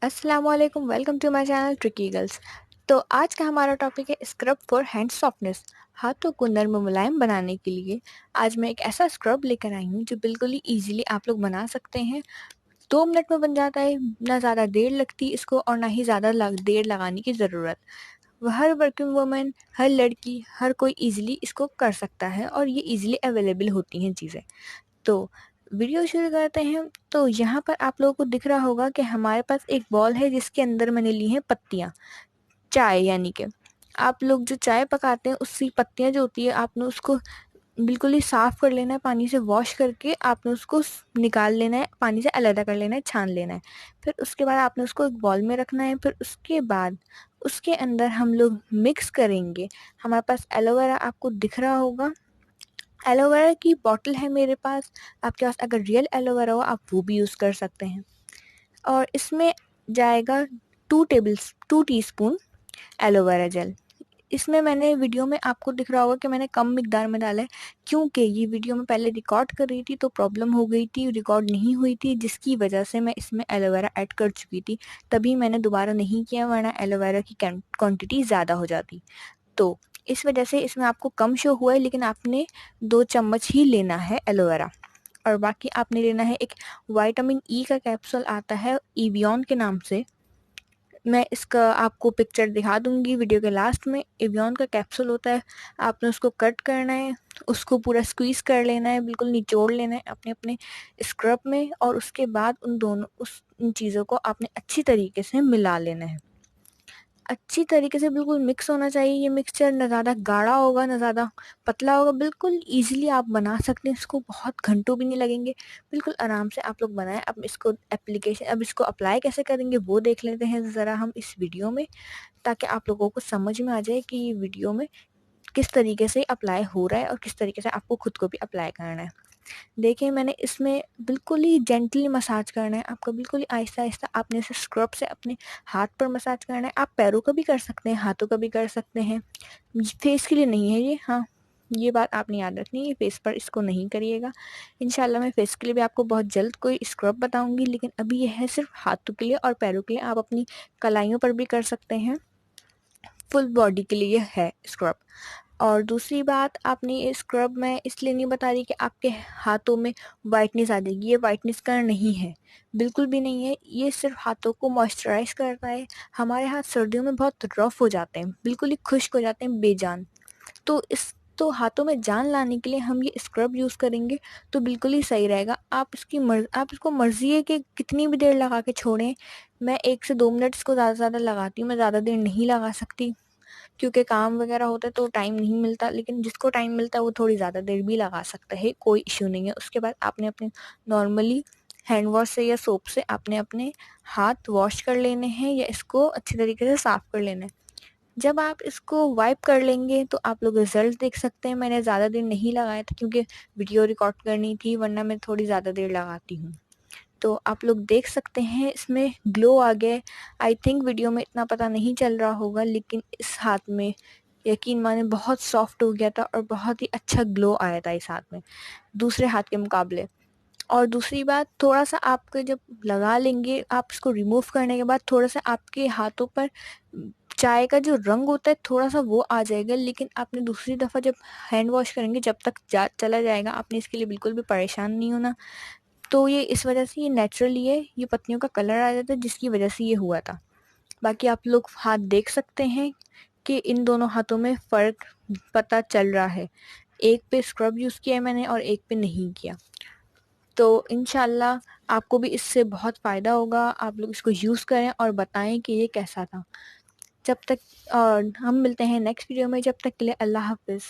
अस्सलामुअलैकुम, welcome to my channel tricky girls. तो आज का हमारा टॉपिक है स्क्रब फॉर हैंड सॉफ्टनेस। हाथों को नर्म और मुलायम बनाने के लिए आज मैं एक ऐसा स्क्रब लेकर आई हूँ जो बिल्कुल ही इजीली आप लोग बना सकते हैं। 2 मिनट में बन जाता है, ना ज़्यादा देर लगती इसको और ना ही ज़्यादा देर लगाने की ज़रूरत। वह हर वर्किंग वूमेन, हर लड़की, हर कोई इजीली इसको कर सकता है और ये इजीली अवेलेबल होती हैं चीज़ें। तो वीडियो शुरू करते हैं। तो यहाँ पर आप लोगों को दिख रहा होगा कि हमारे पास एक बॉल है जिसके अंदर मैंने ली हैं पत्तियाँ, चाय यानी कि आप लोग जो चाय पकाते हैं उसकी पत्तियाँ जो होती है आपने उसको बिल्कुल ही साफ़ कर लेना है, पानी से वॉश करके आपने उसको निकाल लेना है, पानी से अलग कर लेना है, छान लेना है। फिर उसके बाद आपने उसको एक बॉल में रखना है। फिर उसके बाद उसके अंदर हम लोग मिक्स करेंगे। हमारे पास एलोवेरा आपको दिख रहा होगा, एलोवेरा की बॉटल है मेरे पास। आपके पास अगर रियल एलोवेरा हो आप वो भी यूज़ कर सकते हैं। और इसमें जाएगा 2 टीस्पून एलोवेरा जेल। इसमें मैंने वीडियो में आपको दिख रहा होगा कि मैंने कम मिकदार में डाला है, क्योंकि ये वीडियो में पहले रिकॉर्ड कर रही थी तो प्रॉब्लम हो गई थी, रिकॉर्ड नहीं हुई थी, जिसकी वजह से मैं इसमें एलोवेरा ऐड कर चुकी थी। तभी मैंने दोबारा नहीं किया, वरना एलोवेरा की क्वांटिटी ज़्यादा हो जाती। तो इस वजह से इसमें आपको कम शो हुआ है, लेकिन आपने 2 चम्मच ही लेना है एलोवेरा। और बाकी आपने लेना है एक विटामिन ई का कैप्सूल आता है एवियन के नाम से। मैं इसका आपको पिक्चर दिखा दूंगी वीडियो के लास्ट में। एवियन का कैप्सूल होता है, आपने उसको कट करना है, उसको पूरा स्क्वीज़ कर लेना है, बिल्कुल निचोड़ लेना है अपने अपने स्क्रब में। और उसके बाद उन चीज़ों को आपने अच्छी तरीके से मिला लेना है। अच्छी तरीके से बिल्कुल मिक्स होना चाहिए ये मिक्सचर, ना ज़्यादा गाढ़ा होगा ना ज़्यादा पतला होगा, बिल्कुल ईज़िली आप बना सकते हैं इसको, बहुत घंटों भी नहीं लगेंगे, बिल्कुल आराम से आप लोग बनाएँ। अब इसको अप्लाई कैसे करेंगे वो देख लेते हैं ज़रा हम इस वीडियो में, ताकि आप लोगों को समझ में आ जाए कि ये वीडियो में किस तरीके से अप्लाई हो रहा है और किस तरीके से आपको खुद को भी अप्लाई करना है। देखिए मैंने इसमें बिल्कुल ही जेंटली मसाज करना है आपको, बिल्कुल ही आहिस्ता-आहिस्ता आपने इसे स्क्रब से अपने हाथ पर मसाज करना है। आप पैरों का भी कर सकते हैं, हाथों का भी कर सकते हैं। फेस के लिए नहीं है ये, हाँ, ये बात आपने याद रखनी है, फेस पर इसको नहीं करिएगा। इंशाल्लाह मैं फेस के लिए भी आपको बहुत जल्द कोई स्क्रब बताऊँगी, लेकिन अभी ये है सिर्फ़ हाथों के लिए और पैरों के लिए। आप अपनी कलाइयों पर भी कर सकते हैं, फुल बॉडी के लिए है स्क्रब। और दूसरी बात, आपने ये स्क्रब मैं इसलिए नहीं बता रही कि आपके हाथों में वाइटनेस आ जाएगी, ये वाइटनेस का नहीं है, बिल्कुल भी नहीं है। ये सिर्फ हाथों को मॉइस्चराइज करता है। हमारे हाथ सर्दियों में बहुत रफ हो जाते हैं, बिल्कुल ही खुश्क हो जाते हैं बेजान। तो हाथों में जान लाने के लिए हम ये स्क्रब यूज़ करेंगे तो बिल्कुल ही सही रहेगा। आप इसको मर्ज़ी है कि कितनी भी देर लगा के छोड़ें। मैं 1 से 2 मिनट इसको ज़्यादा से ज़्यादा लगाती हूँ, मैं ज़्यादा देर नहीं लगा सकती क्योंकि काम वगैरह होता है तो टाइम नहीं मिलता, लेकिन जिसको टाइम मिलता है वो थोड़ी ज़्यादा देर भी लगा सकता है, कोई इश्यू नहीं है। उसके बाद आपने अपने नॉर्मली हैंड वॉश से या सोप से आपने अपने हाथ वॉश कर लेने हैं या इसको अच्छी तरीके से साफ़ कर लेना है। जब आप इसको वाइप कर लेंगे तो आप लोग रिज़ल्ट देख सकते हैं। मैंने ज़्यादा देर नहीं लगाया था क्योंकि वीडियो रिकॉर्ड करनी थी, वरना मैं थोड़ी ज़्यादा देर लगाती हूँ। तो आप लोग देख सकते हैं इसमें ग्लो आ गया है। आई थिंक वीडियो में इतना पता नहीं चल रहा होगा, लेकिन इस हाथ में यकीन माने बहुत सॉफ्ट हो गया था और बहुत ही अच्छा ग्लो आया था इस हाथ में, दूसरे हाथ के मुकाबले। और दूसरी बात, थोड़ा-सा आपके जब लगा लेंगे, आप इसको रिमूव करने के बाद थोड़ा-सा आपके हाथों पर चाय का जो रंग होता है थोड़ा-सा वो आ जाएगा, लेकिन आपने दूसरी दफ़ा जब हैंड वॉश करेंगे जब तक जा चला जाएगा, आपने इसके लिए बिल्कुल भी परेशान नहीं होना। तो ये इस वजह से ये नेचुरली है, ये पत्तियों का कलर आ जाता है जिसकी वजह से ये हुआ था। बाकी आप लोग हाथ देख सकते हैं कि इन दोनों हाथों में फ़र्क पता चल रहा है। एक पे स्क्रब यूज़ किया है मैंने और एक पे नहीं किया। तो इंशाल्लाह आपको भी इससे बहुत फ़ायदा होगा। आप लोग इसको यूज़ करें और बताएँ कि ये कैसा था। जब तक हम मिलते हैं नेक्स्ट वीडियो में, जब तक के लिए अल्लाह हाफ़िज़।